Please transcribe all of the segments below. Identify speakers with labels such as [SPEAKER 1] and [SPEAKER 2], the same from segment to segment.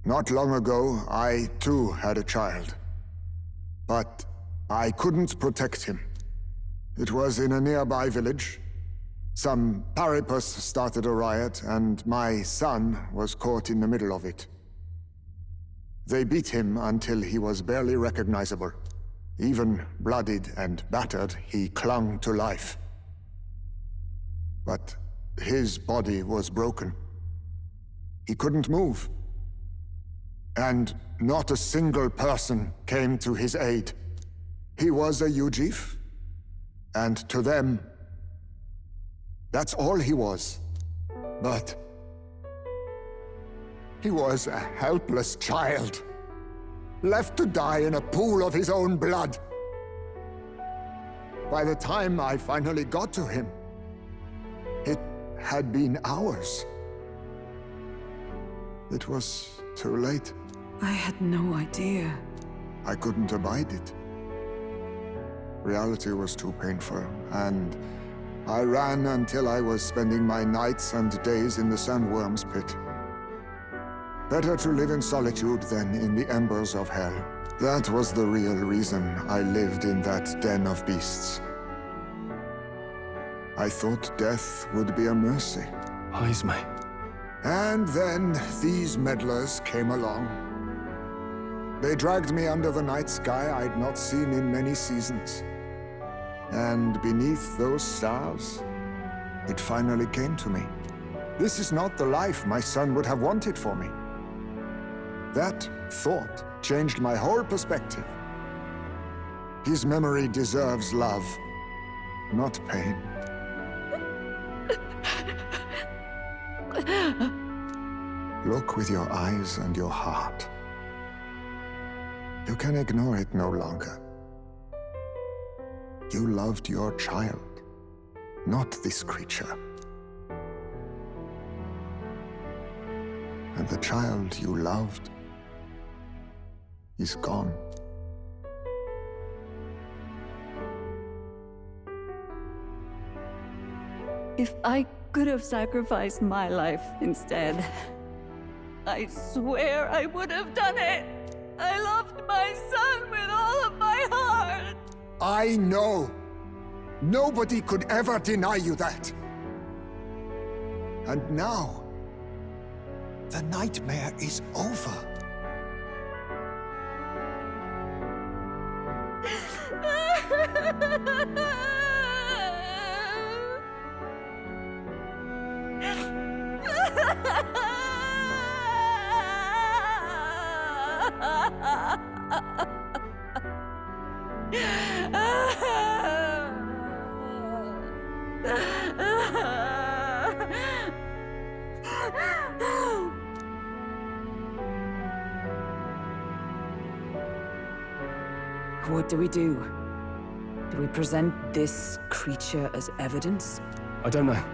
[SPEAKER 1] Not long ago, I too had a child. But I couldn't protect him. It was in a nearby village. Some Paripus started a riot, and my son was caught in the middle of it. They beat him until he was barely recognizable. Even bloodied and battered, he clung to life. But his body was broken. He couldn't move. And not a single person came to his aid. He was a Ujif, and to them, that's all he was. But he was a helpless child, left to die in a pool of his own blood. By the time I finally got to him, it had been hours. It was too late.
[SPEAKER 2] I had no idea.
[SPEAKER 1] I couldn't abide it. Reality was too painful, and I ran until I was spending my nights and days in the sandworm's pit. Better to live in solitude than in the embers of hell. That was the real reason I lived in that den of beasts. I thought death would be a mercy.
[SPEAKER 3] Izmay.
[SPEAKER 1] And then these meddlers came along. They dragged me under the night sky I'd not seen in many seasons. And beneath those stars, it finally came to me. This is not the life my son would have wanted for me. That thought changed my whole perspective. His memory deserves love, not pain. Look with your eyes and your heart. You can ignore it no longer. You loved your child, not this creature. And the child you loved is gone.
[SPEAKER 2] If I could have sacrificed my life instead, I swear I would have done it. I loved my son with all of my heart.
[SPEAKER 1] I know. Nobody could ever deny you that. And now, the nightmare is over.
[SPEAKER 2] What do we do? Do we present this creature as evidence?
[SPEAKER 3] I don't know.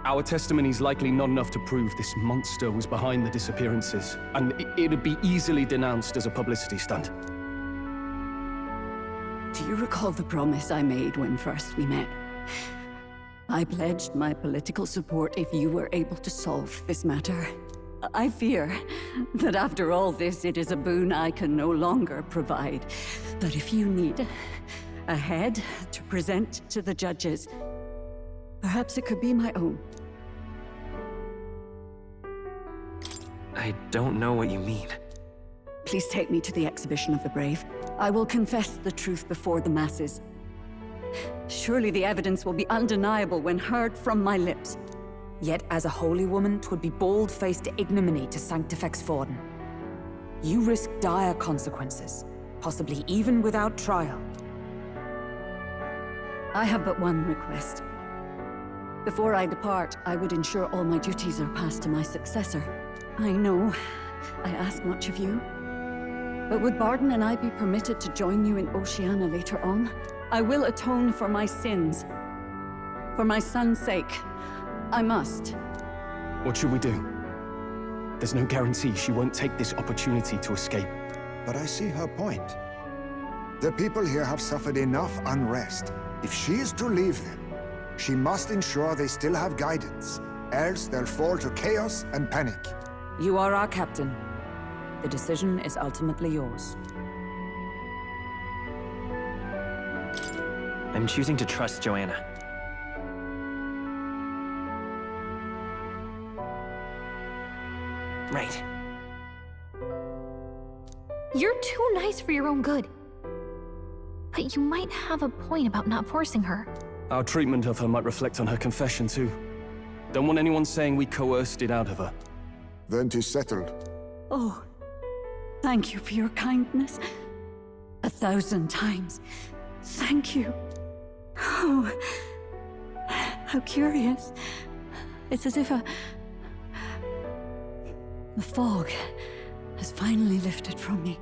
[SPEAKER 3] Our testimony's likely not enough to prove this monster was behind the disappearances, and it'd be easily denounced as a publicity stunt.
[SPEAKER 2] Do you recall the promise I made when first we met? I pledged my political support if you were able to solve this matter. I fear that after all this, it is a boon I can no longer provide. But if you need a head to present to the judges, perhaps it could be my own.
[SPEAKER 4] I don't know what you mean.
[SPEAKER 2] Please take me to the Exhibition of the Brave. I will confess the truth before the masses. Surely the evidence will be undeniable when heard from my lips. Yet as a holy woman, 'twould be bold-faced ignominy to Sanctifex Forden. You risk dire consequences, possibly even without trial. I have but one request. Before I depart, I would ensure all my duties are passed to my successor. I know I ask much of you, but would Bardin and I be permitted to join you in Oceania later on? I will atone for my sins. For my son's sake, I must.
[SPEAKER 3] What should we do? There's no guarantee she won't take this opportunity to escape.
[SPEAKER 1] But I see her point. The people here have suffered enough unrest. If she is to leave them, she must ensure they still have guidance, else they'll fall to chaos and panic.
[SPEAKER 2] You are our captain.
[SPEAKER 5] The decision is ultimately yours.
[SPEAKER 4] I'm choosing to trust Joanna. Right.
[SPEAKER 6] You're too nice for your own good. But you might have a point about not forcing her.
[SPEAKER 3] Our treatment of her might reflect on her confession, too. Don't want anyone saying we coerced it out of her.
[SPEAKER 1] Then 'tis settled.
[SPEAKER 2] Oh, thank you for your kindness. 1,000 times. Thank you. Oh, how curious. It's as if the fog has finally lifted from me.